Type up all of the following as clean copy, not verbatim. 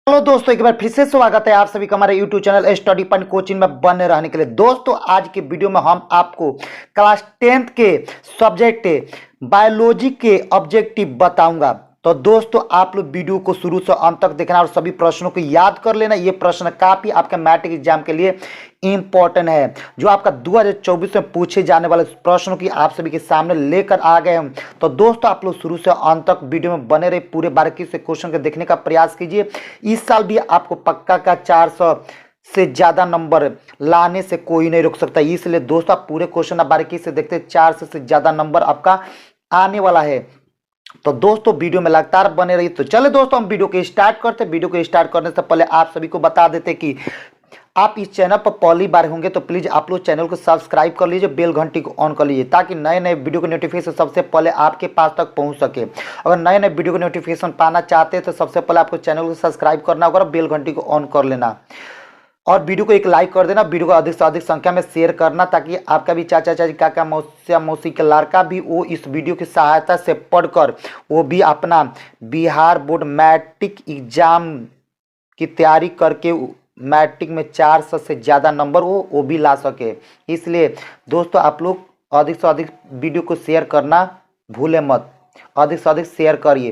Hello दोस्तों, एक बार फिर से स्वागत है आप सभी का हमारे YouTube channel study point coaching में बने रहने के लिए। दोस्तों, आज की वीडियो में हम आपको क्लास 10th के सब्जेक्ट बायोलॉजी के ऑब्जेक्टिव बताऊंगा। तो दोस्तों, आप लोग वीडियो को शुरू से अंत तक देखना और सभी प्रश्नों को याद कर लेना। ये प्रश्न काफी आपके मैट्रिक एग्जाम के लिए इंपॉर्टेंट है, जो आपका 2024 में पूछे जाने वाले प्रश्नों की आप सभी के सामने लेकर आ गए हम। तो दोस्तों, आप लोग शुरू से अंत तक वीडियो में बने रहे, पूरे बारीकी से क्वेश्चन को देखने का प्रयास कीजिए। इस साल भी आपको पक्का का 400 से ज्यादा नंबर लाने से कोई नहीं रोक सकता, इसलिए दोस्तों आप पूरे क्वेश्चन बारीकी से देखते, 400 से ज्यादा नंबर आपका आने वाला है। तो दोस्तों, वीडियो में लगातार बने रहिए। तो चले दोस्तों, हम वीडियो को स्टार्ट करते। वीडियो को स्टार्ट करने से पहले आप सभी को बता देते कि आप इस चैनल पर पहली बार होंगे तो प्लीज आप लोग चैनल को सब्सक्राइब कर लीजिए, बेल घंटी को ऑन कर लीजिए, ताकि नए नए वीडियो के नोटिफिकेशन सबसे पहले आपके पास तक पहुंच सके। अगर नए नए वीडियो के नोटिफिकेशन पाना चाहते हैं तो सबसे पहले आपको चैनल को सब्सक्राइब करना होगा और बेल घंटी को ऑन कर लेना, और वीडियो को एक लाइक कर देना। वीडियो को अधिक से अधिक संख्या में शेयर करना, ताकि आपका भी चाचा चाची काका मौसिया मौसी के लड़का भी वो इस वीडियो की सहायता से पढ़कर वो भी अपना बिहार बोर्ड मैट्रिक एग्जाम की तैयारी करके मैट्रिक में 400 से ज़्यादा नंबर वो भी ला सके। इसलिए दोस्तों, आप लोग अधिक से अधिक वीडियो को शेयर करना भूले मत, अधिक से अधिक शेयर करिए,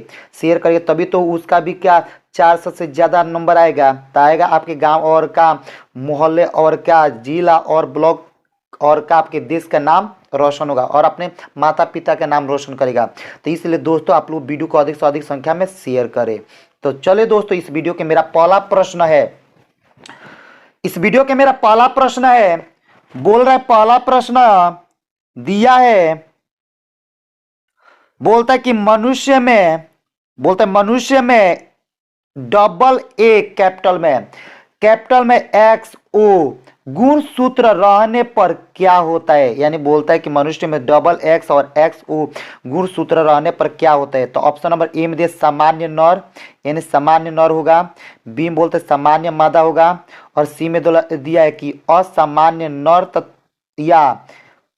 तभी तो उसका भी क्या 400 से ज़्यादा नंबर आएगा, तो आएगा आपके गांव और का मोहल्ले और क्या जिला और ब्लॉक और का आपके देश का नाम रोशन होगा और अपने माता पिता का नाम रोशन करेगा। तो इसलिए दोस्तों, आप लोग वीडियो को अधिक से अधिक संख्या में शेयर करें। तो चले दोस्तों, इस वीडियो के मेरा पहला प्रश्न है, बोल रहा है, पहला प्रश्न दिया है, बोलता है कि मनुष्य में डबल ए कैपिटल में एक्स ओ गुणसूत्र रहने पर क्या होता है। यानी बोलता है कि मनुष्य में डबल एक्स और एक्स ओ गुणसूत्र रहने पर क्या होता है। तो ऑप्शन नंबर ए में दिया सामान्य नर, यानी सामान्य नर होगा। बी में बोलते सामान्य मादा होगा, और सी में दिया है कि असामान्य नर या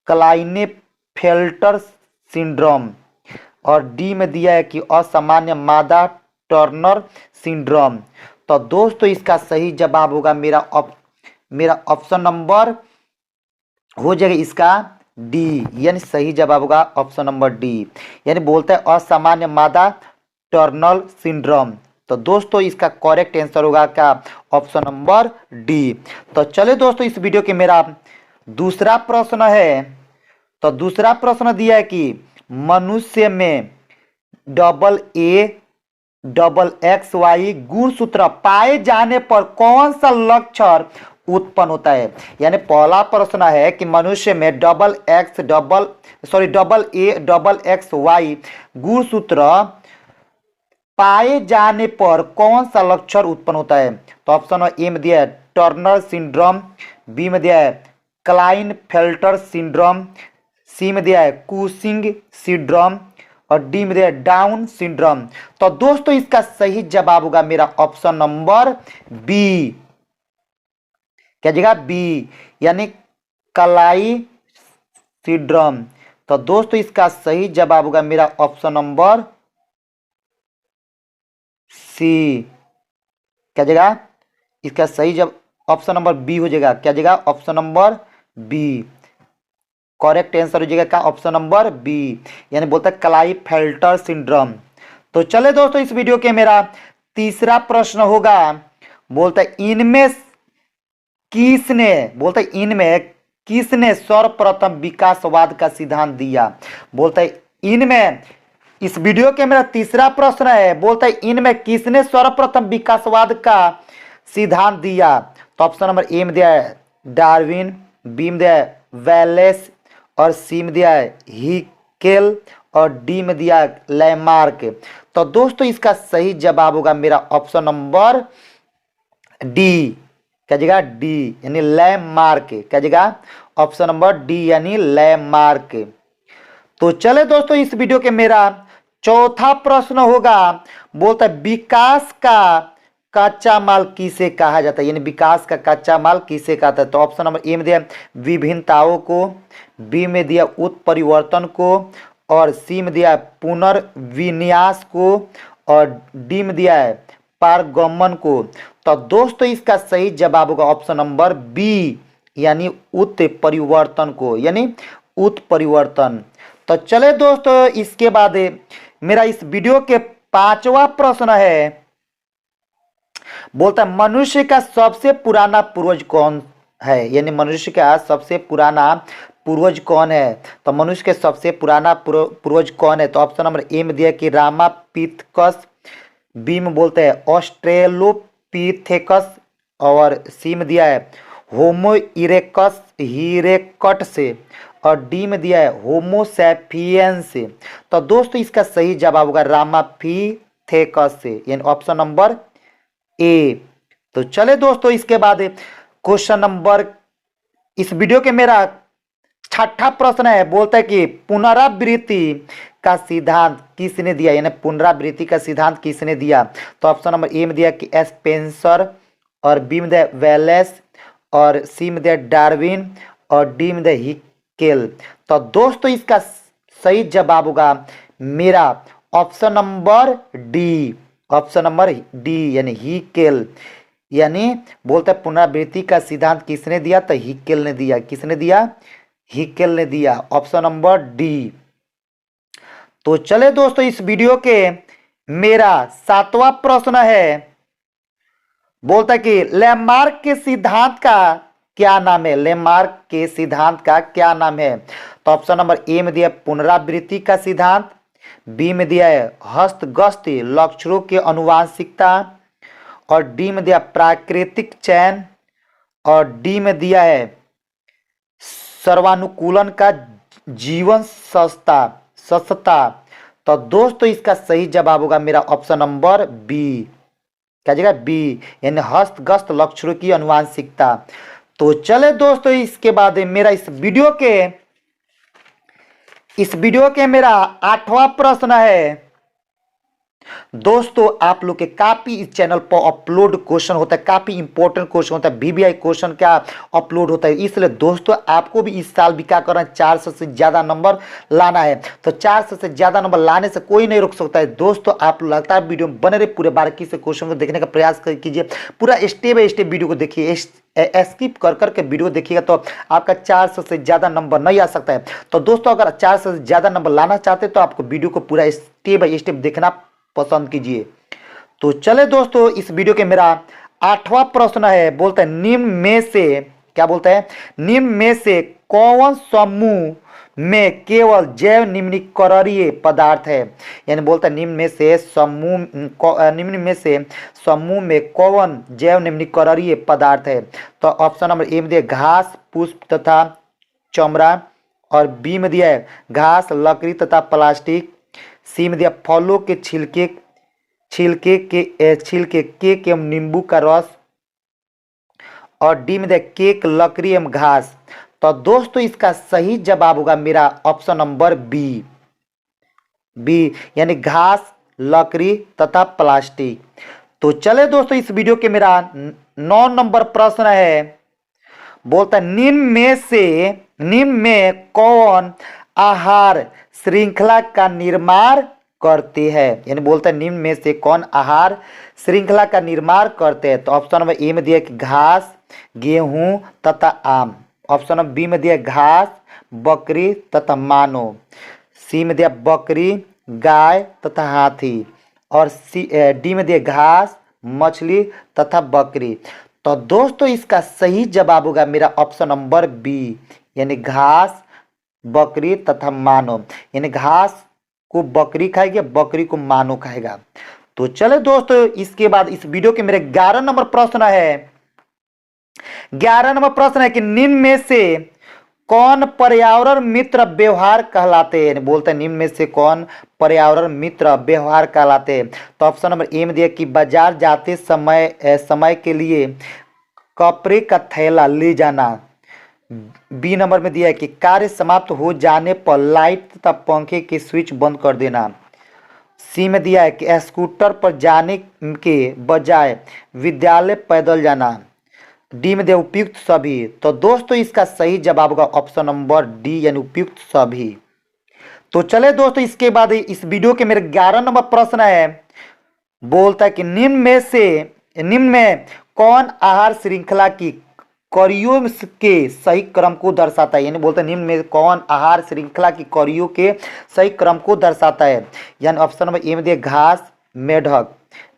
क्लाइनेफेल्टर सिंड्रोम, और डी में दिया है कि असामान्य मादा टर्नर सिंड्रोम। तो दोस्तों, इसका सही जवाब होगा मेरा ऑप्शन नंबर हो जाएगा इसका डी, यानी सही जवाब होगा ऑप्शन नंबर डी, यानी बोलता है असामान्य मादा टर्नर सिंड्रोम। तो दोस्तों, इसका करेक्ट आंसर होगा क्या ऑप्शन नंबर डी। तो चले दोस्तों, इस वीडियो के मेरा दूसरा प्रश्न है। तो दूसरा प्रश्न दिया है कि मनुष्य में double A double X Y गुणसूत्र पाए जाने पर कौन सा लक्षण उत्पन्न होता है। यानी पहला प्रश्न है कि मनुष्य में double A double X Y गुणसूत्र पाए जाने पर कौन सा लक्षण उत्पन्न होता है। तो ऑप्शन ए में दिया है टर्नर सिंड्रोम, बी में दिया है क्लाइनफेल्टर सिंड्रोम, सी में दिया है कुशिंग सिंड्रोम, और डी में दिया है डाउन सिंड्रोम। तो दोस्तों, इसका सही जवाब होगा मेरा ऑप्शन नंबर बी, क्या जगह बी, यानी कलाई सिंड्रोम। तो दोस्तों, इसका सही जवाब होगा मेरा ऑप्शन नंबर सी, क्या जगह इसका सही जब ऑप्शन नंबर बी हो जाएगा, क्या जगह option number B, correct answer हो जाएगा क्या ऑप्शन नंबर बी, यानी बोलता है क्लाइनेफेल्टर सिंड्रोम। तो चले दोस्तों, इस वीडियो के मेरा तीसरा प्रश्न होगा, बोलता है इनमें किसने सर्वप्रथम विकासवाद का सिद्धांत दिया। बोलता है इनमें, इस वीडियो के मेरा तीसरा प्रश्न है, बोलता है इनमें किसने सर्वप्रथम विकासवाद का सिद्धांत दिया। तो ऑप्शन नंबर ए में दिया है डार्विन, बी में दिया है वेलेस, और सी में दिया है हिकेल, और डी में दिया है लैमार्क। तो दोस्तों, इसका सही जवाब होगा मेरा ऑप्शन नंबर डी, क्या जगह डी, यानी लैमार्क, क्या जगह ऑप्शन नंबर डी, यानी लैमार्क। तो चले दोस्तों, इस वीडियो के मेरा चौथा प्रश्न होगा, बोलता है विकास का कच्चा माल किसे कहा जाता है। यानी विकास का कच्चा माल किसे कहता है। तो ऑप्शन नंबर ए में दिया विभिन्नताओं को, बी में दिया उत्परिवर्तन को, और सी में दिया पुनर्विन्यास को, और डी में दिया है पारगमन को। तो दोस्तों इसका सही जवाब होगा ऑप्शन नंबर बी, यानी उत्परिवर्तन को, यानी उत्परिवर्तन। तो चले दोस्तों, इसके बाद मेरा इस वीडियो के 5वां प्रश्न है, बोलता है मनुष्य का सबसे पुराना पूर्वज कौन है, यानी मनुष्य का सबसे पुराना पूर्वज कौन है। तो मनुष्य के सबसे पुराना पूर्वज कौन है। तो ऑप्शन नंबर ए में दिया कि रामापिथेकस, बी में बोलते हैं ऑस्ट्रेलोपिथेकस, और सी में दिया है होमो इरेक्टस हिरेकट से, और डी में दिया है होमो सैपियंस से। तो दोस्तों इसका सही जवाब होगा रामापिथेकस से, यानी ऑप्शन नंबर ए। तो चले दोस्तों, इसके बाद क्वेश्चन नंबर, इस वीडियो के मेरा 6ठा प्रश्न है, बोलता है कि पुनरावृत्ति का सिद्धांत किसने दिया, यानी पुनरावृत्ति का सिद्धांत किसने दिया। तो ऑप्शन नंबर ए में दिया कि स्पेंसर, और बी में दिया वेलेस, और सी में दिया डार्विन, और डी में दिया हिकेल। तो दोस्तों इसका सही जवाब होगा मेरा option number D, option number D, यानी हिकेल। यानी बोलते हैं पुनरावृत्ति का सिद्धांत किसने दिया, तो हिकेल ने दिया। किसने दिया, हिकेल ने दिया, ऑप्शन नंबर डी। तो चले दोस्तों, इस वीडियो के मेरा 7वां प्रश्न है, बोलता है कि लैमार्क के सिद्धांत का क्या नाम है, लैमार्क के सिद्धांत का क्या नाम है। तो ऑप्शन नंबर ए में दिया पुनरावृत्ति का सिद्धांत, बी में दिया है हस्तगत लक्षणों की आनुवंशिकता, और डी में दिया प्राकृतिक चयन, और डी में दिया है सर्वानुकूलन का जीवन सस्ता। तो दोस्तों इसका सही जवाब होगा मेरा ऑप्शन नंबर बी, क्या जगह बी, यानी हस्तगत लक्षणों की आनुवंशिकता। तो चले दोस्तों, इसके बाद मेरा इस वीडियो के मेरा 8वां प्रश्न है। दोस्तों आप लोग के काफी इस चैनल पर अपलोड क्वेश्चन होता है, काफी इंपॉर्टेंट क्वेश्चन होता है, वीवीआई क्वेश्चन क्या अपलोड होता है। इसलिए दोस्तों आपको भी इस साल भी क्या करना है, 400 से ज्यादा नंबर लाना है। तो 400 से ज्यादा नंबर लाने से कोई नहीं रोक सकता है। दोस्तों आप लगता है वीडियो में बने रहे, पूरे बारीकी से क्वेश्चन को देखने का प्रयास कीजिए, पूरा स्टेप बाय स्टेप वीडियो को देखिए, स्किप कर करके वीडियो देखिएगा तो आपका 400 से ज्यादा नंबर नहीं आ सकता है। तो दोस्तों अगर 400 से ज्यादा नंबर लाना चाहते हैं तो आपको वीडियो को पूरा स्टेप बाय स्टेप देखना पसंद कीजिए। तो चले दोस्तों, इस वीडियो के मेरा 8वां प्रश्न है, बोलता है निम्न में से, क्या बोलता है, निम्न में से कौन समूह में केवल जैव निम्नीकरणीय पदार्थ है। यानी बोलता है निम्न में से समूह में कौन जैव निम्नीकरणीय पदार्थ है। तो ऑप्शन नंबर ए में दिया घास, पुष्प तथा चमड़ा, और बी में दिया है घास, लकड़ी तथा प्लास्टिक, सी में दिया फलों के छिलके केक एवं नींबू का रस, और डी में दिया केक, लकड़ी एवं घास। तो दोस्तों इसका सही जवाब होगा मेरा ऑप्शन नंबर बी, यानी घास, लकड़ी तथा प्लास्टिक। तो चले दोस्तों, इस वीडियो के मेरा 9 नंबर प्रश्न है, बोलता है निम्न में कौन आहार श्रृंखला का निर्माण करते हैं। यानी बोलता है निम्न में से कौन आहार श्रृंखला का निर्माण करते हैं। तो ऑप्शन नंबर ए में दिया कि घास, गेहूं तथा आम, ऑप्शन नंबर बी में दिया घास, बकरी तथा मानव, सी में दिया बकरी, गाय तथा हाथी, और डी में दिया घास, मछली तथा बकरी। तो दोस्तों इसका सही जवाब होगा मेरा ऑप्शन नंबर बी, यानी घास, बकरी तथा मानव, यानी घास को बकरी खाएगी, बकरी को मानव खाएगा। तो चले दोस्तों, इसके बाद इस वीडियो के मेरे 11 नंबर प्रश्न है। 11 नंबर प्रश्न है कि निम्न में से कौन पर्यावरण मित्र व्यवहार कहलाते हैं। बोलते हैं निम्न में से कौन पर्यावरण मित्र व्यवहार कहलाते हैं। तो ऑप्शन नंबर ए में दिया कि बाजार जाते समय के लिए कपड़े का थैला ले जाना, बी नंबर में दिया है कि कार्य समाप्त हो जाने पर लाइट तथा पंखे के स्विच बंद कर देना, सी में दिया है कि स्कूटर पर जाने के बजाय विद्यालय पैदल जाना, डी में दिया उपयुक्त सभी। तो दोस्तों इसका सही जवाब होगा ऑप्शन नंबर डी, यानी उपयुक्त सभी। तो चले दोस्तों, इसके बाद इस वीडियो के मेरे 11 नंबर प्रश्न है, बोलता है कि निम्न में कौन आहार श्रृंखला की कड़ियों के सही क्रम को दर्शाता है। यानी बोलता है निम्न में कौन आहार श्रृंखला की कड़ियों के सही क्रम को दर्शाता है। यानी ऑप्शन नंबर ए में दिया घास, मेढक,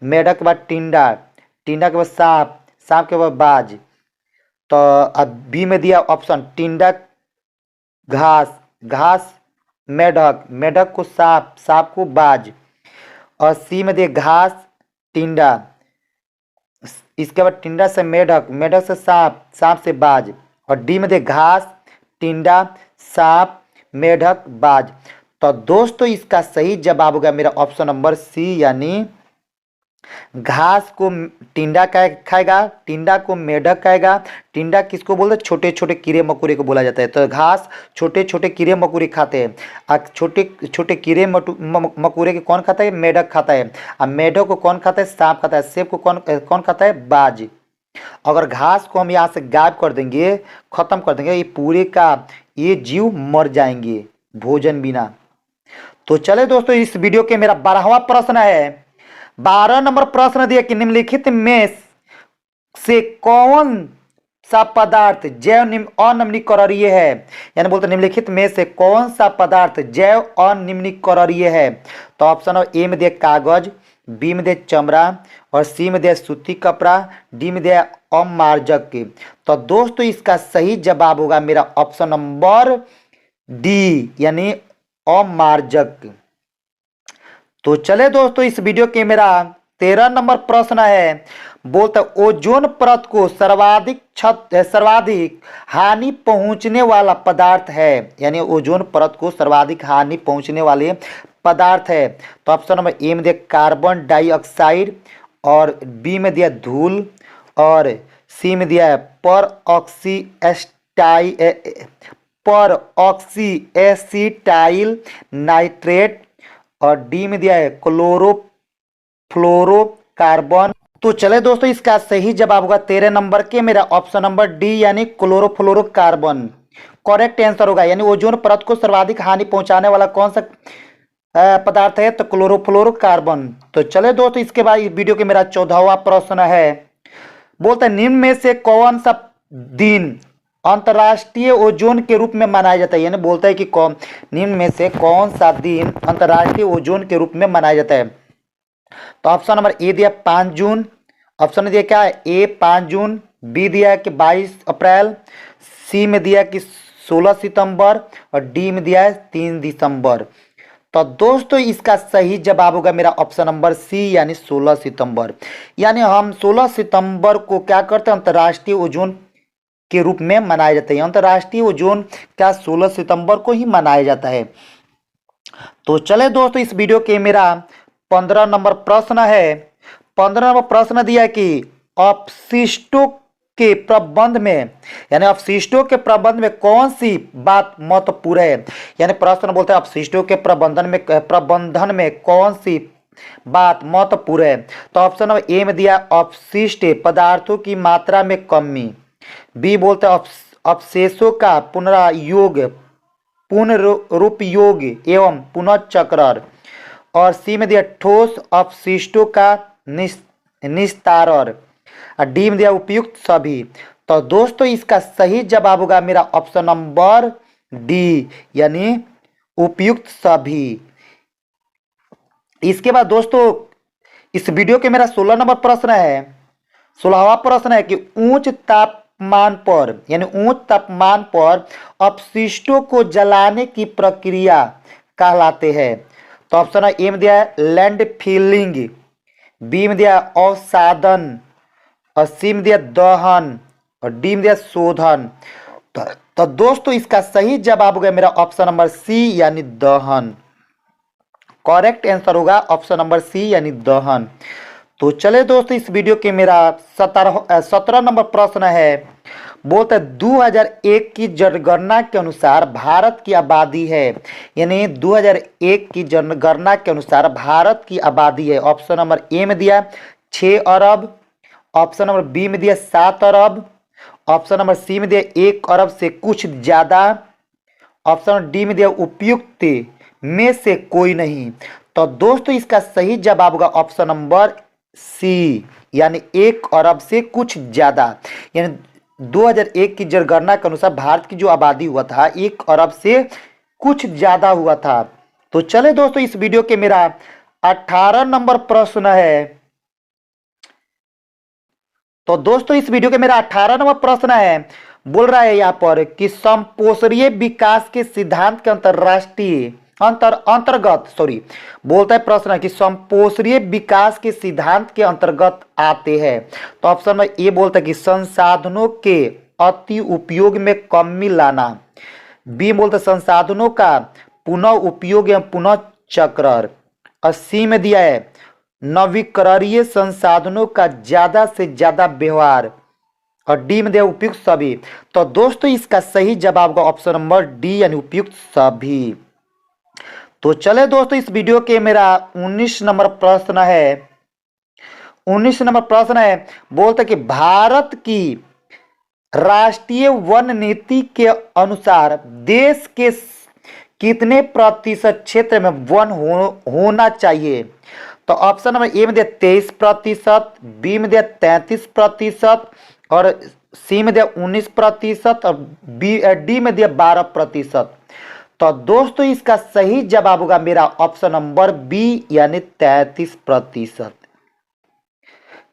मेढक के बाद टिंडा, टिंडा के बाद सांप, सांप के बाद बाज। तो अब बी में दिया ऑप्शन टिंडा घास, घास मेढक, मेढक को सांप, सांप को बाज। और सी में दिया घास टिंडा, इसके बाद टिंडा से मेढक, मेढक से सांप, सांप से बाज। और डी में दिया घास टिंडा सांप मेढक बाज। तो दोस्तों इसका सही जवाब होगा मेरा ऑप्शन नंबर सी, यानी घास को टिंडा खाएगा, टिंडा को मेढक खाएगा। टिंडा किसको बोलते हैं? छोटे छोटे कीड़े मकोड़े को बोला जाता है। तो घास छोटे छोटे कीड़े मकोड़े खाते हैं। और छोटे छोटे कीड़े मकोड़े के कौन खाता है? मेढक खाता है। और मेढक को कौन खाता है? सांप खाता है। सेब को कौन कौन खाता है? बाज। अगर घास को हम यहाँ से गायब कर देंगे, खत्म कर देंगे, ये पूरे का ये जीव मर जाएंगे भोजन बिना। तो चले दोस्तों, इस वीडियो के मेरा 12वां प्रश्न है। 12 नंबर प्रश्न दिया कि निम्नलिखित में से कौन सा पदार्थ जैव अनिम्नीकरणीय है। यानी बोलते निम्नलिखित में से कौन सा पदार्थ जैव अनिम्नीकरणीय है। तो ऑप्शन ए में दिया कागज, बी में दिया चमड़ा, और सी में दिया सूती कपड़ा, डी में दिया अमार्जक। तो दोस्तों इसका सही जवाब होगा मेरा ऑप्शन नंबर डी, यानी अमार्जक। तो चले दोस्तों, इस वीडियो के मेरा 13 नंबर प्रश्न है। बोलता ओजोन परत को सर्वाधिक हानि पहुंचने वाला पदार्थ है। यानी ओजोन परत को सर्वाधिक हानि पहुंचने वाले पदार्थ है। तो ऑप्शन नंबर ए में दिया कार्बन डाइऑक्साइड, और बी में दिया धूल, और सी में दिया पर ऑक्सी नाइट्रेट, और डी में दिया है क्लोरोफ्लोरोकार्बन। तो चले दोस्तों, इसका सही जवाब होगा 13 नंबर के मेरा ऑप्शन नंबर डी, यानी क्लोरोफ्लोरोकार्बन करेक्ट आंसर होगा। यानी ओजोन परत को सर्वाधिक हानि पहुंचाने वाला कौन सा पदार्थ है? तो क्लोरोफ्लोरोकार्बन। तो चले दोस्तों, इसके बाद इस वीडियो के मेरा 14वां प्रश्न है। बोलता है निम्न में से कौन सा दिन अंतर्राष्ट्रीय ओजोन के रूप में मनाया जाता है। यानी बोलता है कि निम्न में से कौन सा दिन अंतर्राष्ट्रीय ओजोन के रूप में मनाया जाता है। तो ऑप्शन नंबर ए दिया 5 जून, ऑप्शन दिया क्या है? ए 5 जून, बी दिया कि 22 अप्रैल, सी में दिया कि 16 सितंबर, और डी में दिया है 3 दिसंबर। तो दोस्तों इसका सही जवाब होगा मेरा ऑप्शन नंबर सी, यानी 16 सितंबर। यानी हम 16 सितंबर को क्या करते हैं? अंतर्राष्ट्रीय ओजोन के रूप में मनाया जाता है। अंतर्राष्ट्रीय ओजोन क्या 16 सितंबर को ही मनाया जाता है। तो चले दोस्तों, इस वीडियो के मेरा 15 नंबर प्रश्न है। 15 नंबर प्रश्न दिया कि अपशिष्टों के प्रबंध में, यानी अपशिष्टों के प्रबंध में कौन सी बात महत्वपूर्ण है। यानी प्रश्न बोलते हैं अपशिष्टों के प्रबंधन में कौन सी बात महत्वपूर्ण है। तो ऑप्शन नंबर ए में दिया अपशिष्ट पदार्थों की मात्रा में कमी, बी बोलते हैं अवशेषों का पुनरुपयोग एवं पुनःचक्रण, और सी में दिया ठोस अपशिष्टों का निस्तारण, और डी में दिया उपयुक्त सभी। तो दोस्तों इसका सही जवाब होगा मेरा ऑप्शन नंबर डी, यानी उपयुक्त सभी। इसके बाद दोस्तों इस वीडियो के मेरा 16 नंबर प्रश्न है। 16वां प्रश्न है कि उच्च तापमान पर, यानी उच्च तापमान पर अपशिष्टों को जलाने की प्रक्रिया कहलाते हैं। तो ऑप्शन ए में दिया है लैंड फिलिंग, बी में दिया अवसादन, और सी में दिया दहन, और डी में दिया शोधन। तो दोस्तों इसका सही जवाब हो गया मेरा ऑप्शन नंबर सी, यानी दहन। करेक्ट आंसर होगा ऑप्शन नंबर सी, यानी दहन। तो चले दोस्तों, इस वीडियो के मेरा 17 नंबर प्रश्न है। बोलते 2001 की जनगणना के अनुसार भारत की आबादी है, यानी 2001 की जनगणना के अनुसार भारत की आबादी है। ऑप्शन नंबर ए में दिया 6 अरब, ऑप्शन नंबर बी में दिया 7 अरब, ऑप्शन नंबर सी में दिया 1 अरब से कुछ ज़्यादा, ऑप्शन डी में दिया उपयुक्त में से कोई नहीं। तो दोस्तों इसका सही जवाब होगा ऑप्शन नंबर सी, यानी 1 अरब से कुछ ज्यादा। यानी 2001 की जनगणना के अनुसार भारत की जो आबादी हुआ था 1 अरब से कुछ ज्यादा हुआ था। तो चले दोस्तों, इस वीडियो के मेरा 18 नंबर प्रश्न है। तो दोस्तों इस वीडियो के मेरा 18 नंबर प्रश्न है, बोल रहा है यहाँ पर कि संपोषणीय विकास के सिद्धांत के बोलता है प्रश्न है कि संपोषणीय विकास के सिद्धांत के अंतर्गत आते हैं। तो ऑप्शन में ए बोलता है कि संसाधनों के अति उपयोग में कमी लाना, बी बोलता है संसाधनों का पुनः उपयोग एवं पुनः चक्र, और सी में दिया है नवीकरणीय संसाधनों का ज्यादा से ज्यादा व्यवहार, और डी में दिया उपयुक्त सभी। तो दोस्तों इसका सही जवाब का ऑप्शन नंबर डी यानी उपयुक्त सभी। तो चले दोस्तों, इस वीडियो के मेरा 19 नंबर प्रश्न है। 19 नंबर प्रश्न है, बोलते कि भारत की राष्ट्रीय वन नीति के अनुसार देश के कितने प्रतिशत क्षेत्र में वन होना चाहिए। तो ऑप्शन नंबर ए में दिया 23%, बी में दिया 33%, और सी में दिया 19%, और डी में दिया 12%। तो दोस्तों इसका सही जवाब होगा मेरा ऑप्शन नंबर बी यानी 33%।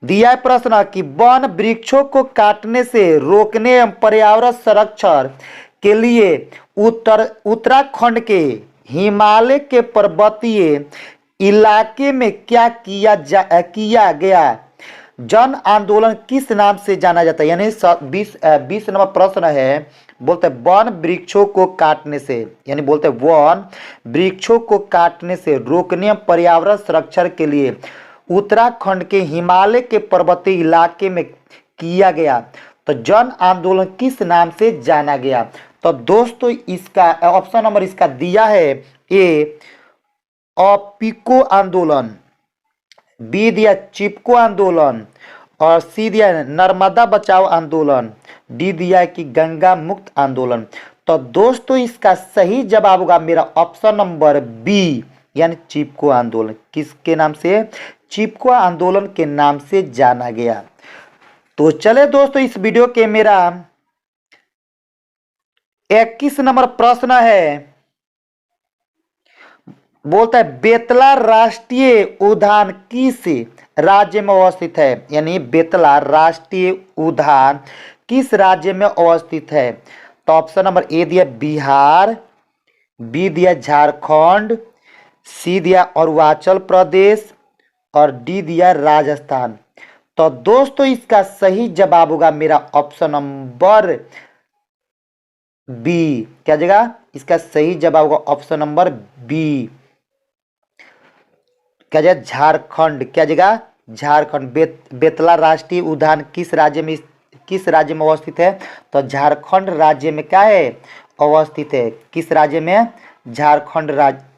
दिया है प्रश्न कि वन वृक्षों को काटने से रोकने एवं पर्यावरण संरक्षण के लिए उत्तराखंड के हिमालय के पर्वतीय इलाके में क्या किया गया जन आंदोलन किस नाम से जाना जाता है। यानी 20 नंबर प्रश्न है, बोलते वन वृक्षों को काटने से, यानी बोलते वन वृक्षों को काटने से रोकने पर्यावरण संरक्षण के लिए उत्तराखंड के हिमालय के पर्वतीय इलाके में किया गया तो जन आंदोलन किस नाम से जाना गया। तो दोस्तों इसका ऑप्शन नंबर इसका दिया है ए ऑपिको आंदोलन, बी दिया चिपको आंदोलन, और सी दिया नर्मदा बचाओ आंदोलन, डी दिया है कि गंगा मुक्त आंदोलन। तो दोस्तों इसका सही जवाब होगा मेरा ऑप्शन नंबर बी यानी चिपको आंदोलन। किसके नाम से? चिपको आंदोलन के नाम से जाना गया। तो चले दोस्तों इस वीडियो के मेरा 21 नंबर प्रश्न है, बोलता है बेतला राष्ट्रीय उद्यान किस राज्य में अवस्थित है। यानी बेतला राष्ट्रीय उद्यान किस राज्य में अवस्थित है। तो ऑप्शन नंबर ए दिया बिहार, बी दिया झारखंड, सी दिया अरुणाचल प्रदेश, और डी दिया राजस्थान। तो दोस्तों इसका सही जवाब होगा मेरा ऑप्शन नंबर बी। क्या जगह इसका सही जवाब होगा ऑप्शन नंबर बी। क्या जगह झारखंड, क्या जगह झारखंड। बेतला राष्ट्रीय उद्यान किस राज्य में अवस्थित है। तो झारखंड राज्य में क्या है अवस्थित है। किस राज्य में? झारखंड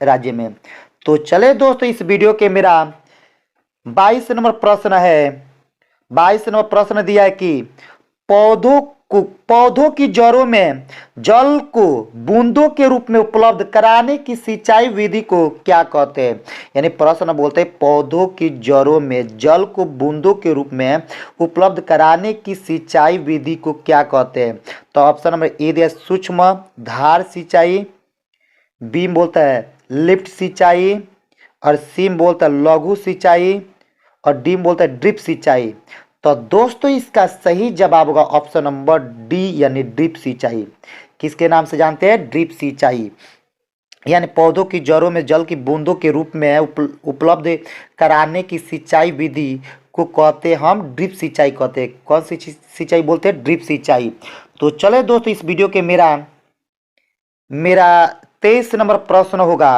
राज्य में। तो चले दोस्तों इस वीडियो के मेरा 22 नंबर प्रश्न है। 22 नंबर प्रश्न दिया है कि पौधों की जड़ों में जल को बूंदों के रूप में उपलब्ध कराने की सिंचाई विधि को क्या कहते हैं। यानी प्रश्न बोलते हैं पौधों की जड़ों में जल को बूंदों के रूप में उपलब्ध कराने की सिंचाई विधि को क्या कहते हैं। तो ऑप्शन नंबर ए दिया सूक्ष्म धार सिंचाई, बी बोलता है लिफ्ट सिंचाई, और सी बोलता है लघु सिंचाई, और डी बोलता है ड्रिप सिंचाई। तो दोस्तों इसका सही जवाब होगा ऑप्शन नंबर डी यानी ड्रिप सिंचाई। किसके नाम से जानते हैं? ड्रिप सिंचाई। यानी पौधों की जड़ों में जल की बूंदों के रूप में उपलब्ध कराने की सिंचाई विधि को कहते हैं हम ड्रिप सिंचाई कहते हैं। कौन सी सिंचाई बोलते हैं? ड्रिप सिंचाई। तो चले दोस्तों इस वीडियो के मेरा 23 नंबर प्रश्न होगा।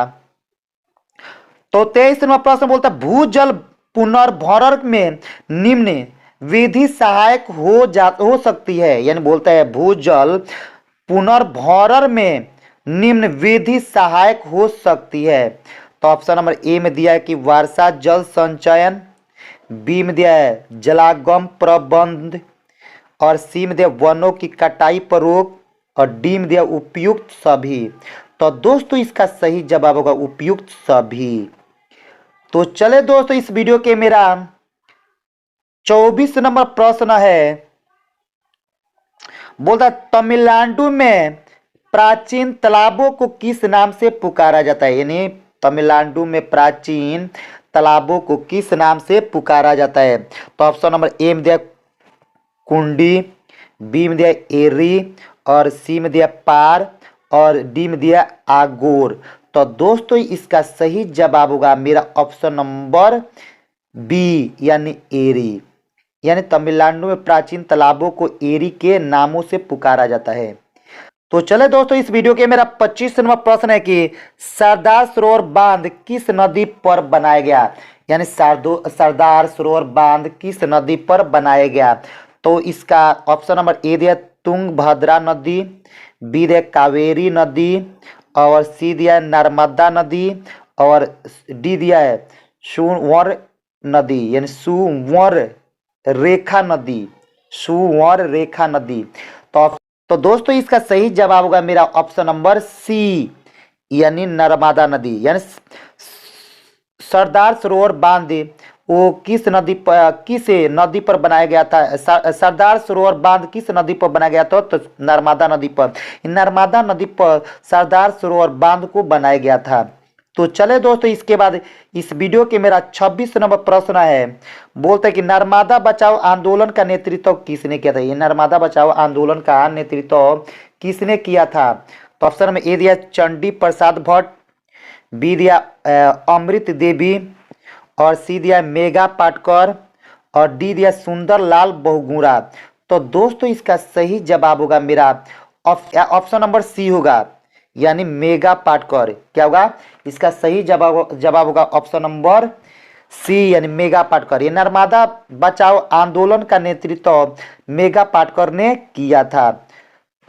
तो 23 नंबर प्रश्न बोलता है भूजल पुनर्भरण में निम्न विधि सहायक हो सकती है। यानी बोलता है भूजल पुनर्भरण में निम्न विधि सहायक हो सकती है। तो ऑप्शन नंबर ए में दिया है कि वर्षा जल संचयन, बी में दिया है जलागम प्रबंध, और सी में दिया वनों की कटाई पर रोक, और डी में दिया उपयुक्त सभी। तो दोस्तों इसका सही जवाब होगा उपयुक्त सभी। तो चले दोस्तों, इस वीडियो के मेरा 24 नंबर प्रश्न है। बोलता है तमिलनाडु में प्राचीन तालाबों को किस नाम से पुकारा जाता है। यानी तमिलनाडु में प्राचीन तालाबों को किस नाम से पुकारा जाता है। तो ऑप्शन नंबर ए में दिया कुंडी, बी में दिया एरी, और सी में दिया पार, और डी में दिया आगोर। तो दोस्तों इसका सही जवाब होगा मेरा ऑप्शन नंबर बी यानी एरी। यानी तमिलनाडु में प्राचीन तालाबों को एरी के नामों से पुकारा जाता है। तो चले दोस्तों, इस वीडियो के मेरा 25 नंबर प्रश्न है कि सरदार सरोवर बांध किस नदी पर बनाया गया। यानी सरदार सरोवर बांध किस नदी पर बनाया गया। तो इसका ऑप्शन नंबर ए दिया तुंगभद्रा नदी, बी दिया कावेरी नदी, और सी दिया नर्मदा नदी, और डी दिया है सुवर नदी यानी सुवर रेखा नदी, सुवर रेखा नदी। तो दोस्तों इसका सही जवाब होगा मेरा ऑप्शन नंबर सी यानी नर्मदा नदी। यानी सरदार सरोवर बांध वो किस नदी पर बनाया गया था। सरदार सरोवर बांध किस नदी पर बनाया गया था। तो नर्मदा नदी पर। नर्मदा नदी पर सरदार सरोवर बांध को बनाया गया था। तो चले दोस्तों, इसके बाद इस वीडियो के मेरा 26 नंबर प्रश्न है। बोलते हैं कि नर्मदा बचाओ आंदोलन का नेतृत्व किसने किया था। ये नर्मदा बचाओ आंदोलन का नेतृत्व किसने किया था। तो ऑप्शन में ए दिया चंडी प्रसाद भट्ट, बी दिया अमृत देवी, और सी दिया मेघा पाटकर, और डी दिया सुंदर लाल बहुगुणा। तो दोस्तों इसका सही जवाब होगा मेरा ऑप्शन नंबर सी होगा यानी मेघा पाटकर। क्या होगा इसका सही जवाब होगा ऑप्शन नंबर सी यानी मेघा पाटकर। ये नर्मदा बचाओ आंदोलन का नेतृत्व मेघा पाटकर ने किया था,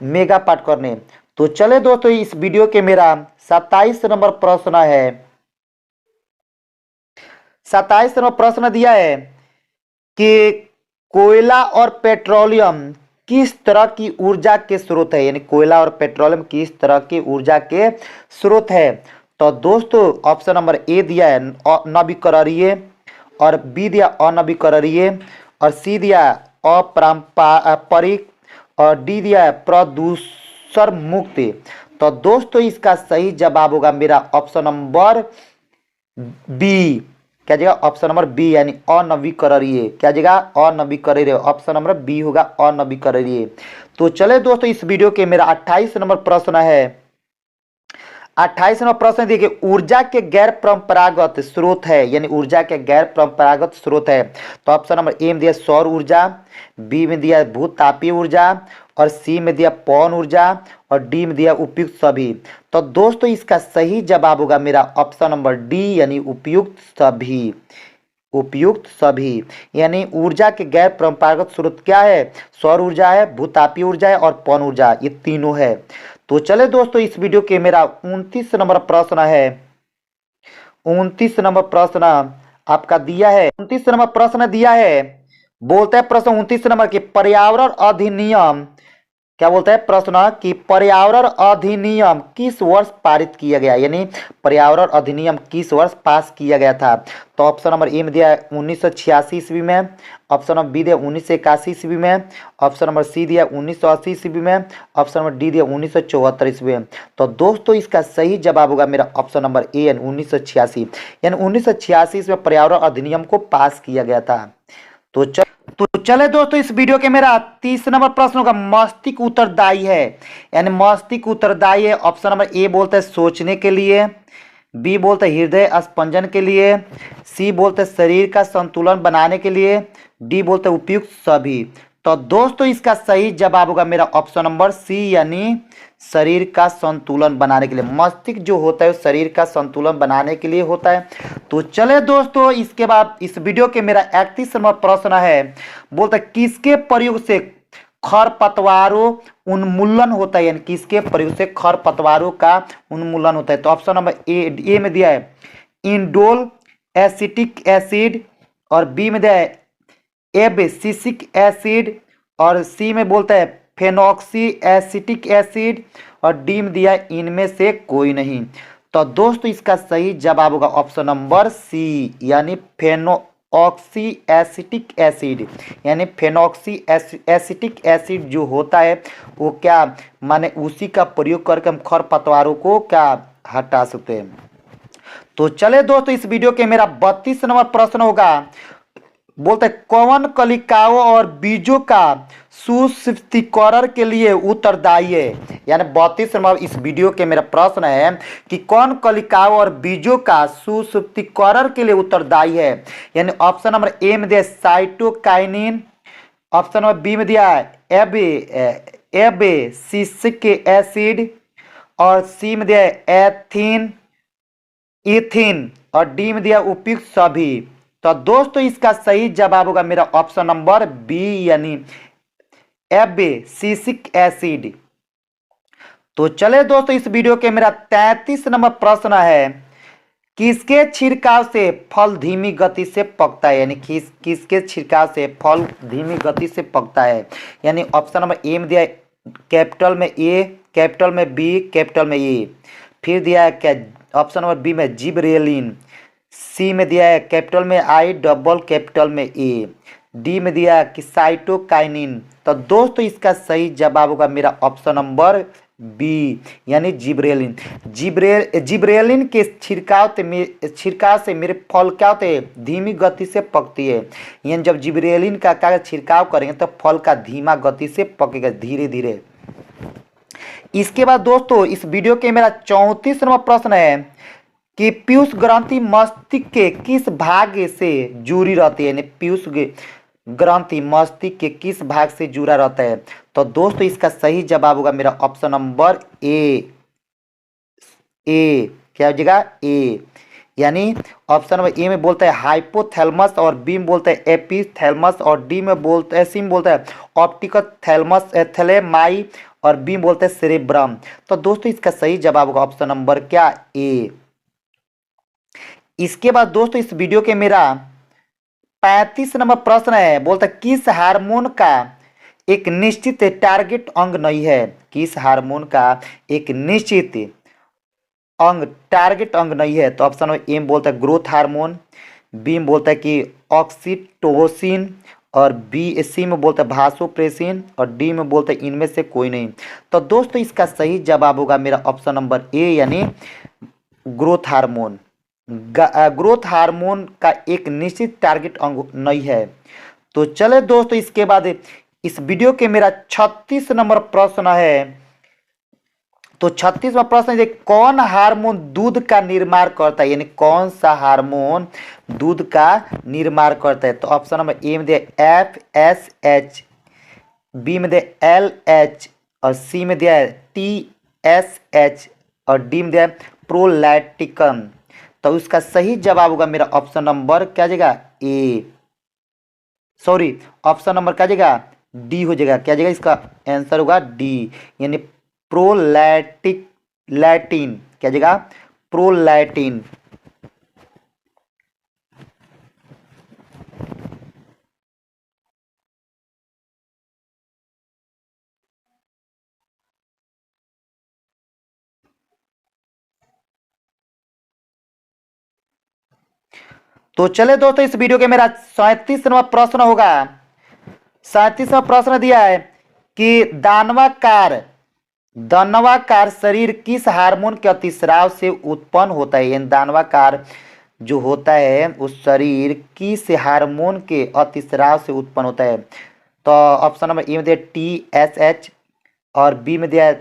मेघा पाटकर ने। तो चले दोस्तों, इस वीडियो के मेरा 27 नंबर प्रश्न है। 27 नंबर प्रश्न दिया है कि कोयला और पेट्रोलियम किस तरह की ऊर्जा के स्रोत है। यानी कोयला और पेट्रोलियम किस तरह की ऊर्जा के स्रोत है। तो दोस्तों ऑप्शन नंबर ए दिया है नवीकरणीय, और बी दिया अनवीकरणीय, और सी दिया अपारंपरिक, और डी दिया है प्रदूषण मुक्त। तो दोस्तों इसका सही जवाब होगा मेरा ऑप्शन नंबर बी। क्या जगह ऑप्शन नंबर बी यानी अनवीकरणीय। क्या जगह अनवीकरणीय, ऑप्शन नंबर बी होगा अनवीकरणीय। तो चले दोस्तों, इस वीडियो के मेरा 28 नंबर प्रश्न है। 28 नंबर प्रश्न देखिए ऊर्जा के गैर परंपरागत स्रोत है। यानी ऊर्जा के गैर परंपरागत स्रोत है। तो ऑप्शन नंबर ए में दिया सौर ऊर्जा, बी में दिया भूतापीय ऊर्जा, और सी में दिया पवन ऊर्जा, और डी में दिया उपयुक्त सभी। तो दोस्तों इसका सही जवाब होगा मेरा ऑप्शन नंबर डी यानी उपयुक्त सभी। उपयुक्त सभी यानी ऊर्जा के गैर परंपरागत स्रोत क्या है। सौर ऊर्जा है, भूतापीय ऊर्जा है, और पवन ऊर्जा, ये तीनों है। तो चले दोस्तों, इस वीडियो के मेरा 29 नंबर प्रश्न है। 29 नंबर प्रश्न आपका दिया है। 29 नंबर प्रश्न दिया है। बोलता है प्रश्न 29 नंबर के पर्यावरण अधिनियम। क्या बोलता है प्रश्न कि पर्यावरण अधिनियम किस वर्ष पारित किया गया। यानी पर्यावरण अधिनियम किस वर्ष पास किया गया था। तो ऑप्शन नंबर ए में दिया 1986 ईस्वी में, ऑप्शन नंबर बी दिया 1981 ईस्वी में, ऑप्शन नंबर सी दिया 1980 ईस्वी में, ऑप्शन नंबर डी दिया 1974 ईस्वी में। तो दोस्तों इसका सही जवाब होगा मेरा ऑप्शन नंबर ए यानी 1986। यानी 1986 में पर्यावरण अधिनियम को पास किया गया था। तो चले दोस्तों, इस वीडियो के मेरा 30 नंबर प्रश्न का मस्तिष्क उत्तरदायी है। यानी मस्तिष्क उत्तरदायी है। ऑप्शन नंबर ए बोलते हैं सोचने के लिए, बी बोलते हैं हृदय स्पंदन के लिए, सी बोलते हैं शरीर का संतुलन बनाने के लिए, डी बोलते हैं उपयुक्त सभी। तो दोस्तों इसका सही जवाब होगा मेरा ऑप्शन नंबर सी यानी शरीर का संतुलन बनाने के लिए। मस्तिष्क जो होता है शरीर का संतुलन बनाने के लिए होता है। तो चले दोस्तों, इसके बाद इस वीडियो के मेरा 31 नंबर प्रश्न है। बोलता है किसके प्रयोग से खरपतवारों उन्मूलन होता है। यानी किसके प्रयोग से खरपतवारों का उन्मूलन होता है। तो ऑप्शन नंबर ए में दिया है इंडोल एसिटिक एसिड, और बी में दिया है एब्सिसिक एसिड, और सी में बोलता है फेनॉक्सी एसिटिक एसिड, और डी में दिया इनमें से कोई नहीं। तो दोस्तों इसका सही जवाब होगा ऑप्शन नंबर सी, यानी फेनोऑक्सी एसिटिक एसिड। यानी फेनोऑक्सी एसिटिक एसिड जो होता है वो क्या माने उसी का प्रयोग करके हम खरपतवारों को क्या हटा सकते हैं। तो चले दोस्तों इस वीडियो के मेरा 32 नंबर प्रश्न होगा। बोलते हैं कौन कलिकाओं और बीजों का सुस्थितीकरण के लिए उत्तरदायी है। यानी 32 नंबर इस वीडियो के मेरा प्रश्न है कि कौन कलिकाओं और बीजों का सुस्थितीकरण के लिए उत्तरदायी है। यानी ऑप्शन नंबर ए में दिया साइटोकाइनिन, ऑप्शन नंबर बी में दिया एबेसिसिक एसिड, और सी में दिया इथिन, और डी में दिया उपयुक्त सभी। तो दोस्तों इसका सही जवाब होगा मेरा ऑप्शन नंबर बी, यानी एबेसिसिक एसिड। तो चले दोस्तों इस वीडियो के मेरा 33 नंबर प्रश्न है, किसके छिड़काव से फल धीमी गति से पकता है। यानी किसके छिड़काव से फल धीमी गति से पकता है। यानी ऑप्शन नंबर ए में दिया कैपिटल में ए, कैपिटल में बी, कैपिटल में ए। फिर दिया है क्या ऑप्शन नंबर बी में जिबरेलिन, सी में दिया है कैपिटल में आई, डबल कैपिटल में ए, डी में दिया है कि साइटोकाइनिन। तो दोस्तों इसका सही जवाब होगा मेरा ऑप्शन नंबर बी, यानी जिब्रेलिन। जिब्रेलिन के छिड़काव से मेरे फल क्या होते हैं, धीमी गति से पकती है। यानी जब जिब्रेलिन का छिड़काव करेंगे तो फल का धीमा गति से पकेगा, धीरे धीरे। इसके बाद दोस्तों इस वीडियो के मेरा 34 नंबर प्रश्न है कि पीयूष ग्रंथि मस्तिष्क के किस भाग से जुड़ी रहती है। यानी पीयूष ग्रंथि मस्तिष्क के किस भाग से जुड़ा रहता है। तो दोस्तों इसका सही जवाब होगा मेरा ऑप्शन नंबर ए क्या हो जाएगा ए। यानी ऑप्शन नंबर ए में बोलता है हाइपोथैलेमस, और बी में बोलता है एपिथैलेमस, और डी में बोलता है सी में बोलता है ऑप्टिकल थैलेमस थैलेमाई, और बी में बोलता है सेरेब्रम। तो दोस्तों इसका सही जवाब होगा ऑप्शन नंबर क्या ए। इसके बाद दोस्तों इस वीडियो के मेरा 35 नंबर प्रश्न है, बोलता है किस हार्मोन का एक निश्चित टारगेट अंग नहीं है। किस हार्मोन का एक निश्चित अंग टारगेट अंग नहीं है। तो ऑप्शन नंबर ए में बोलता है ग्रोथ हार्मोन, बी में बोलता है कि ऑक्सीटोसिन, और बी सी में बोलता है भासोप्रेसिन, और डी में बोलता है इनमें से कोई नहीं। तो दोस्तों इसका सही जवाब होगा मेरा ऑप्शन नंबर ए, यानी ग्रोथ हार्मोन। ग्रोथ हार्मोन का एक निश्चित टारगेट अंग नहीं है। तो चले दोस्तों इसके बाद इस वीडियो के मेरा 36 नंबर प्रश्न है। तो 36वां प्रश्न है कौन हार्मोन दूध का निर्माण करता है। यानी कौन सा हार्मोन दूध का निर्माण करता है। तो ऑप्शन नंबर ए में दिया FSH, बी में दिया LH, और सी में दिया TSH, और डी में दिया प्रोलैक्टिन। तो उसका सही जवाब होगा मेरा ऑप्शन नंबर क्या जाएगा ए, सॉरी ऑप्शन नंबर क्या जाएगा डी हो जाएगा। क्या जाएगा इसका आंसर होगा डी, यानी प्रोलैक्टिन। क्या जाएगा प्रोलैक्टिन। तो चले दोस्तों इस वीडियो के मेरा 37वां प्रश्न होगा। 37वां प्रश्न दिया है कि दानवाकार शरीर किस हार्मोन के अतिस्राव से उत्पन्न होता है। यानी दानवाकार जो होता है उस शरीर किस हार्मोन के अतिस्राव से उत्पन्न होता है। तो ऑप्शन नंबर ए में दिया TSH, और बी में दिया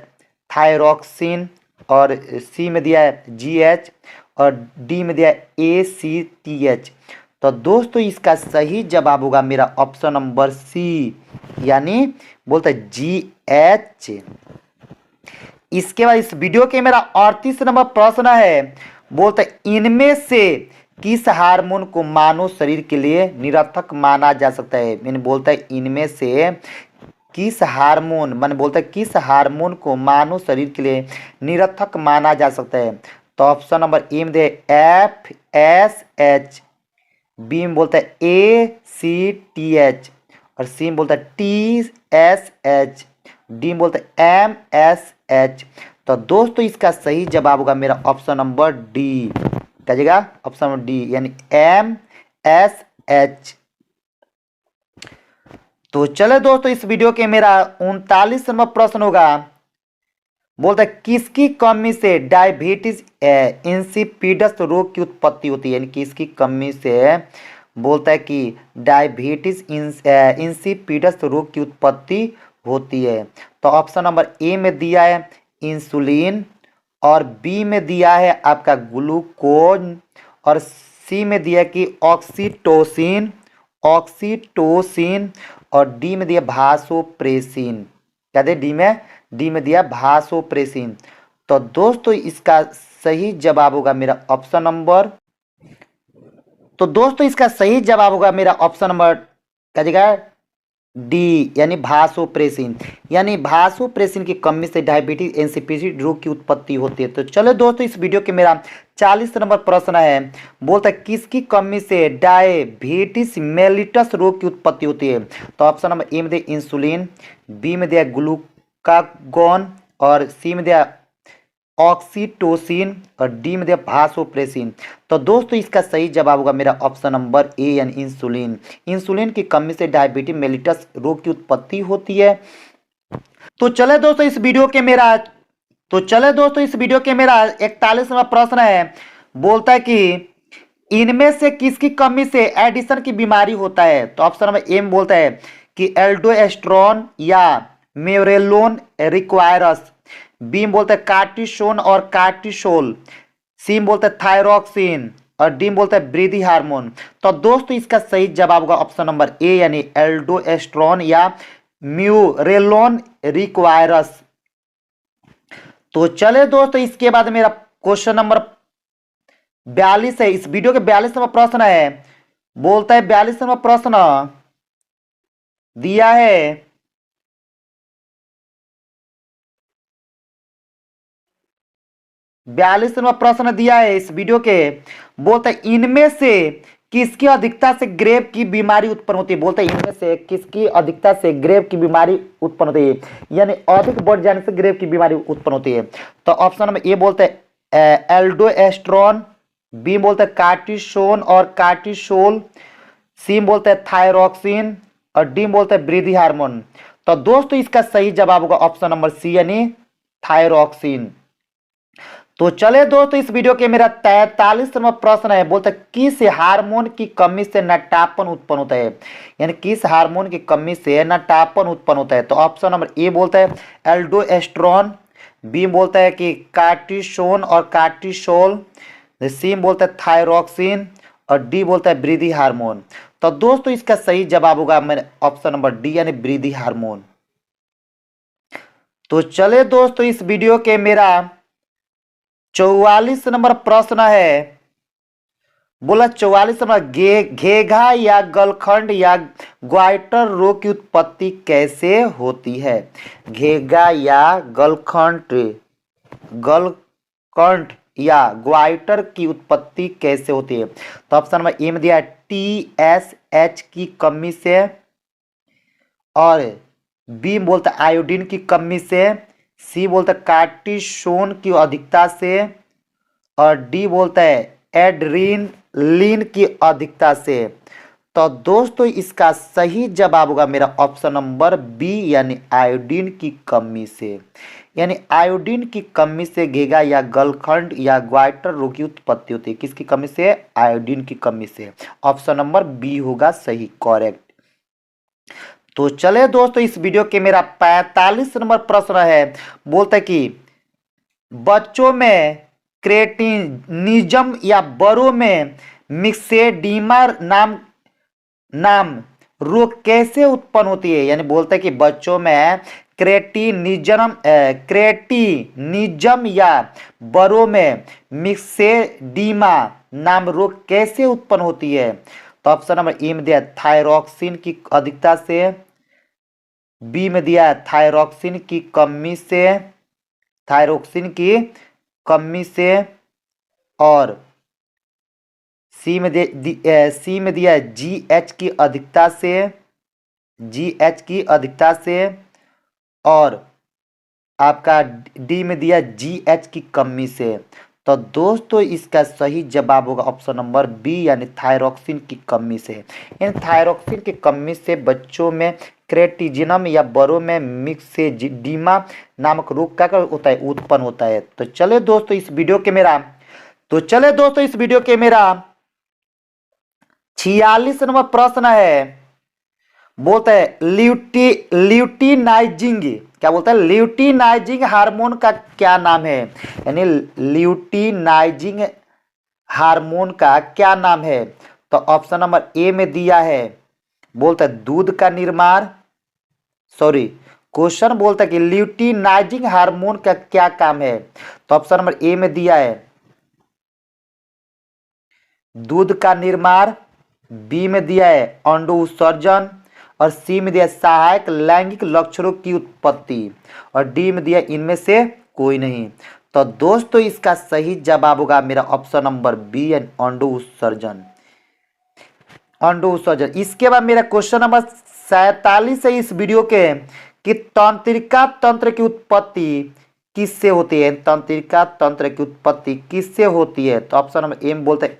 थायरोक्सिन, और सी में दिया GH, और डी में दिया ACTH। तो दोस्तों इसका सही जवाब होगा मेरा ऑप्शन नंबर सी, यानी बोलता है GH। इसके बाद इस वीडियो के मेरा 38 नंबर प्रश्न है, बोलता है इनमें से किस हार्मोन को मानव शरीर के लिए निरर्थक माना जा सकता है। मैंने बोलता है इनमें से किस हार्मोन मैंने बोलता है किस हार्मोन को मानव शरीर के लिए निरर्थक माना जा सकता है। तो ऑप्शन नंबर ए में दे FSH, बी में बोलता है ACTH, और सी में बोलता है TSH, डी में बोलता है MSH। तो दोस्तों इसका सही जवाब होगा मेरा ऑप्शन नंबर डी। क्या जगह ऑप्शन नंबर डी यानी MSH। तो चले दोस्तों इस वीडियो के मेरा 39 नंबर प्रश्न होगा। बोलता है किसकी कमी से डायबिटीज इंसिपिडस रोग की उत्पत्ति होती है, यानी किसकी कमी से बोलता है कि डायबिटीज इंसिपिडस रोग की उत्पत्ति होती है। तो ऑप्शन नंबर ए में दिया है इंसुलिन, और बी में दिया है आपका ग्लूकोज, और सी में दिया कि ऑक्सीटोसिन और डी में दिया भासोप्रेसिन। क्या दे डी में दिया भासोप्रेसिन। तो दोस्तों इसका सही जवाब होगा मेरा ऑप्शन नंबर, तो दोस्तों इसका सही जवाब होगा मेरा ऑप्शन नंबर क्या जगह डी यानी भासोप्रेसिन। यानी भासोप्रेसिन की कमी से डायबिटीज इंसिपिडस रोग की उत्पत्ति होती है। तो चलो दोस्तों इस वीडियो के मेरा 40 नंबर प्रश्न है। बोलता है किसकी कमी से डायबिटीज मेलिटस रोग की उत्पत्ति होती है। तो ऑप्शन नंबर ए में दिया इंसुलिन, बी में दिया ग्लूकागॉन, और सी में दिया ऑक्सीटोसिन, और डी में दिया भासोप्रेसिन। तो दोस्तों इसका सही जवाब होगा मेरा ऑप्शन नंबर ए यानी इंसुलिन। इंसुलिन की कमी से डायबिटीज मेलिटस रोग की उत्पत्ति होती है। तो चले दोस्तों इस वीडियो के मेरा 41 नंबर प्रश्न है। बोलता है कि इनमें से किसकी कमी से एडिशन की बीमारी होता है। तो ऑप्शन नंबर ए में बोलता है कि एल्डोस्टेरोन या मेरेलोन रिक्वायरस, बी में बोलता है कार्टिसोन और कार्टिसोल, सी में बोलता है थायरोक्सिन, और डी में बोलता है वृद्धि हार्मोन। तो दोस्तों इसका सही जवाब होगा ऑप्शन नंबर ए यानी एल्डोस्टेरोन या म्यूरेलोन रिक्वायरस। तो चले दोस्तों इसके बाद मेरा क्वेश्चन नंबर 42 है। इस वीडियो के 42 नंबर प्रश्न है। बोलता है 42 नंबर प्रश्न दिया है 42 नंबर प्रश्न दिया है इस वीडियो के। बोलता है इनमें से किसकी अधिकता से ग्रेव की बीमारी उत्पन्न होती है। बोलता है इनमें से किसकी अधिकता से ग्रेव की बीमारी उत्पन्न होती है, यानी अधिक बढ़ जाने से ग्रेव की बीमारी उत्पन्न होती है। तो ऑप्शन नंबर ए बोलते हैं एल्डोस्टेरोन, बी बोलते हैं कार्टिसोन और कार्टिसोल, सी बोलते हैं थायरोक्सिन, और डी बोलते हैं वृद्धि हार्मोन। तो दोस्तों इसका सही जवाब होगा ऑप्शन नंबर सी यानी थायरोक्सिन। तो चले दोस्तों इस वीडियो के मेरा 43 नंबर प्रश्न है। बोलता है किस हार्मोन की कमी से नटापन उत्पन्न होता है, यानी किस हार्मोन की कमी से नटापन उत्पन्न होता है। तो ऑप्शन नंबर ए बोलता है एल्डोस्टेरोन, बी बोलता है कि कार्टिसोन और कार्टिसोल, सी बोलता है थायरोक्सिन, और डी बोलता है वृद्धि हार्मोन। तो दोस्तों इसका सही जवाब होगा मेरे ऑप्शन नंबर डी यानी वृद्धि हार्मोन। तो चले दोस्तों इस वीडियो के मेरा 44 नंबर प्रश्न है। बोला 44 नंबर घेघा या गलखंड या ग्वाइटर रोग की उत्पत्ति कैसे होती है। घेघा या गलखंड या ग्वाइटर की उत्पत्ति कैसे होती है। तो ऑप्शन नंबर ए में दिया TSH की कमी से, और बी बोलता है आयोडीन की कमी से, सी बोलता है कार्टिसोन की अधिकता से, और डी बोलता है एड्रेनलिन की अधिकता से। तो दोस्तों इसका सही जवाब होगा मेरा ऑप्शन नंबर बी यानी आयोडीन की कमी से। यानी आयोडीन की कमी से घेघा या गलखंड या ग्वाइटर रोग की उत्पत्ति होती है। किसकी कमी से, आयोडीन की कमी से। ऑप्शन नंबर बी होगा सही करेक्ट। तो चले दोस्तों इस वीडियो के मेरा 45 नंबर प्रश्न है। बोलता है कि बच्चों में क्रेटिनिज्म या बड़ों में मिक्सेडीमा नाम रोग कैसे उत्पन्न होती है। यानी बोलता है कि बच्चों में क्रेटिनिज्म या बड़ों में मिक्सेडीमा नाम रोग कैसे उत्पन्न होती है। तो ऑप्शन नंबर ए में दिया थायरोक्सिन की अधिकता से, बी में दिया थायरोक्सिन की कमी से, और सी में दिया GH की अधिकता से, और आपका डी में दिया GH की कमी से। तो दोस्तों इसका सही जवाब होगा ऑप्शन नंबर बी यानी थायरॉक्सिन की कमी से। इन थायरॉक्सिन की कमी से बच्चों में क्रेटिजिनम या बड़ों में मिक्सेडिमा नामक रोग क्या होता है, उत्पन्न होता है। तो चले दोस्तों इस वीडियो के मेरा 46 नंबर प्रश्न है। बोलता है ल्यूटिनाइजिंग, क्या बोलता है, ल्यूटिनाइजिंग हार्मोन का क्या नाम है, यानी ल्यूटिनाइजिंग हार्मोन का क्या नाम है। तो ऑप्शन नंबर ए में दिया है, बोलता है दूध का निर्माण, सॉरी क्वेश्चन बोलता है कि ल्यूटिनाइजिंग हार्मोन का क्या काम है। तो ऑप्शन नंबर ए में दिया है दूध का निर्माण, बी में दिया है अंडो उत्सर्जन, और सी में दिया सहायक लैंगिक लक्षणों की उत्पत्ति, और डी में दिया इनमें से कोई नहीं। तो दोस्तों इसका सही जवाब होगा मेरा ऑप्शन नंबर बी एंड अंडो उत्सर्जन। इसके बाद मेरा क्वेश्चन नंबर 47 है इस वीडियो के कि तंत्रिका तंत्र की उत्पत्ति किससे होती है, तंत्रिका तंत्र की उत्पत्ति किससे होती है। तो ऑप्शन नंबर ए में बोलते हैं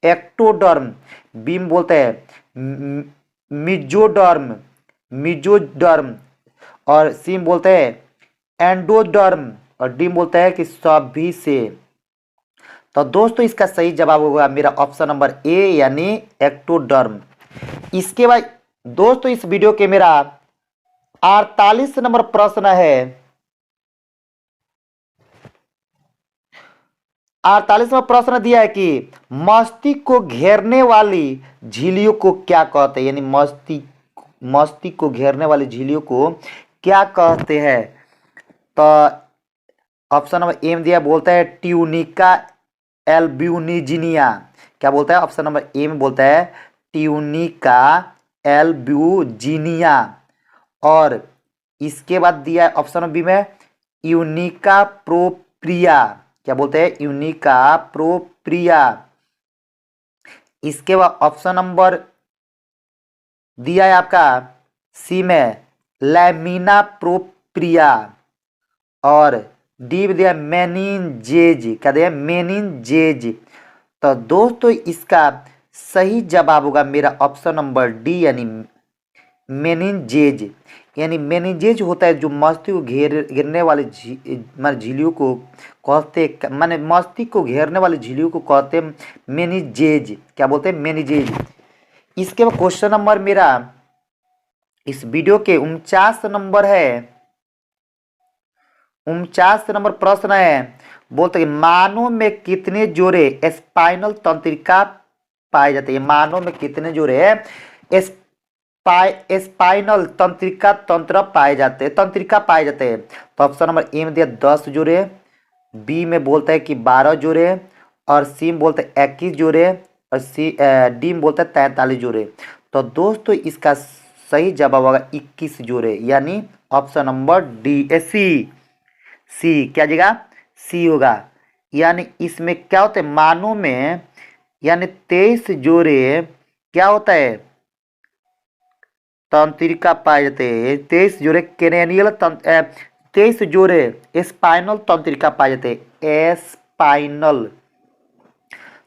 एक्टोडर्म, बी में बोलते हैं मिजोडर्म, और सी में बोलते हैं एंडोडर्म, और डी में बोलते हैं कि सभी से। तो दोस्तों इसका सही जवाब होगा मेरा ऑप्शन नंबर ए यानी एक्टोडर्म। इसके बाद दोस्तों इस वीडियो के मेरा 48 नंबर प्रश्न है। 48वां प्रश्न दिया है कि मस्तिष्क को घेरने वाली झिल्लियों को क्या कहते हैं, यानी मस्तिष्क को घेरने वाली झिल्लियों को क्या कहते हैं। तो ऑप्शन नंबर ए में दिया, बोलता है ट्यूनिका एल्ब्यूजिनिया, क्या बोलता है, ऑप्शन नंबर ए में बोलता है ट्यूनिका एल्ब्यूजिनिया, और इसके बाद दिया है ऑप्शन नंबर बी में यूनिका प्रोप्रिया, क्या बोलते हैं, यूनिका प्रोप्रिया। इसके बाद ऑप्शन नंबर दिया है आपका सी में लैमिना प्रोप्रिया, और डी में दिया मेनिनजेज, क्या दिया मेनिनजेज। तो दोस्तों इसका सही जवाब होगा मेरा ऑप्शन नंबर डी यानी मेनिनजेज। यानी मेनिनजेज होता है जो मस्तिष्क को घेरने वाले झिल्लियों को कहते, माने मस्तिष्क को घेरने वाली झिल्लियों को कहते हैं मेनिनजेज, क्या बोलते हैं, मेनिनजेज। इसके बाद क्वेश्चन नंबर मेरा इस वीडियो के 49 नंबर है, 49 नंबर प्रश्न है। बोलते हैं मानव में कितने जोड़े स्पाइनल तंत्रिका पाए जाते हैं, मानव में कितने जोड़े स्पाइनल तंत्रिका पाए जाते हैं। तो ऑप्शन नंबर ए में दिया 10 जोड़े, बी में बोलता है कि 12 जोड़े, और सी में बोलता है 21 जोड़े, और डी में बोलता है 43 जोड़े। तो दोस्तों इसका सही जवाब होगा 21 जोड़े, यानी ऑप्शन नंबर डी सी क्या जगह सी होगा। यानी इसमें क्या होता है, मानव में यानी 23 जोड़े क्या होता है, तंत्रिका पाए जाते हैं, 23 जोड़े क्रेनियल 23 जोड़े स्पाइनल तंत्रिका पाए जाते हैं, स्पाइनल।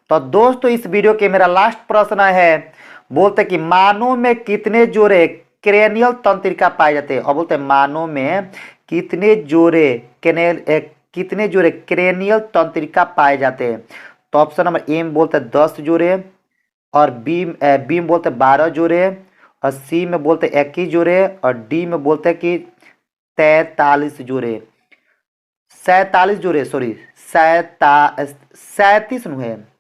तो दोस्तों इस वीडियो के मेरा लास्ट प्रश्न है, बोलते हैं कि मानव में कितने जोड़े क्रेनियल तंत्रिका पाए जाते हैं, और बोलते हैं मानव में कितने जोड़े क्रेनियल तंत्रिका पाए जाते हैं। तो ऑप्शन नंबर ए में बोलते हैं 10 जोड़े, और बी में बोलते हैं 12 जोड़े, और सी में बोलते हैं 21 जोड़े, और डी में बोलते हैं कि 43 जोड़े, 47 जोड़े, सॉरी 37 है।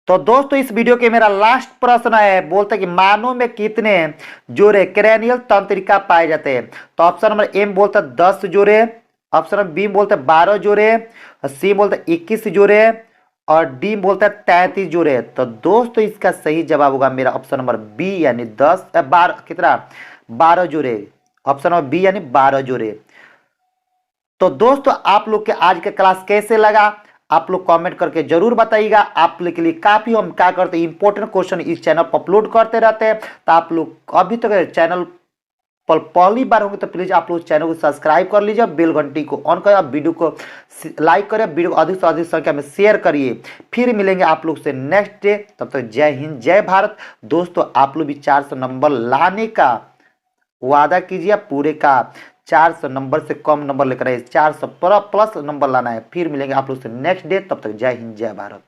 तो दोस्तों इस वीडियो के मेरा लास्ट प्रश्न है, बोलते हैं कि मानव में कितने जोड़े क्रेनियल तंत्रिका पाए जाते हैं। तो ऑप्शन नंबर ए में बोलता है 10 जोड़े, ऑप्शन नंबर बी में बोलता है 12 जोड़े, और सी में बोलता है 21 जोड़े, और डी में बोलता है 33 जोड़े। तो दोस्तों इसका सही जवाब होगा मेरा ऑप्शन नंबर बी यानी 12 जोड़े, ऑप्शन नंबर बी यानी 12 जोड़े। तो दोस्तों आप लोग के आज का क्लास कैसे लगा, आप लोग कमेंट करके जरूर बताइएगा। आप लोग के लिए काफ़ी हम क्या करते हैं, इंपॉर्टेंट क्वेश्चन इस चैनल पर अपलोड करते रहते हैं। तो आप लोग अभी तक चैनल पर पहली बार होंगे तो प्लीज़ आप लोग चैनल को सब्सक्राइब कर लीजिए, बेल घंटी को ऑन करें, वीडियो को लाइक करें, वीडियो को अधिक से अधिक संख्या में शेयर करिए। फिर मिलेंगे आप लोग से नेक्स्ट डे, तब तक जय हिंद जय भारत। दोस्तों आप लोग भी 400 नंबर लाने का वादा कीजिए, पूरे का 400 नंबर से कम नंबर लेकर आइए, 400 प्लस नंबर लाना है। फिर मिलेंगे आप लोग से नेक्स्ट डे, तब तक जय हिंद जय भारत।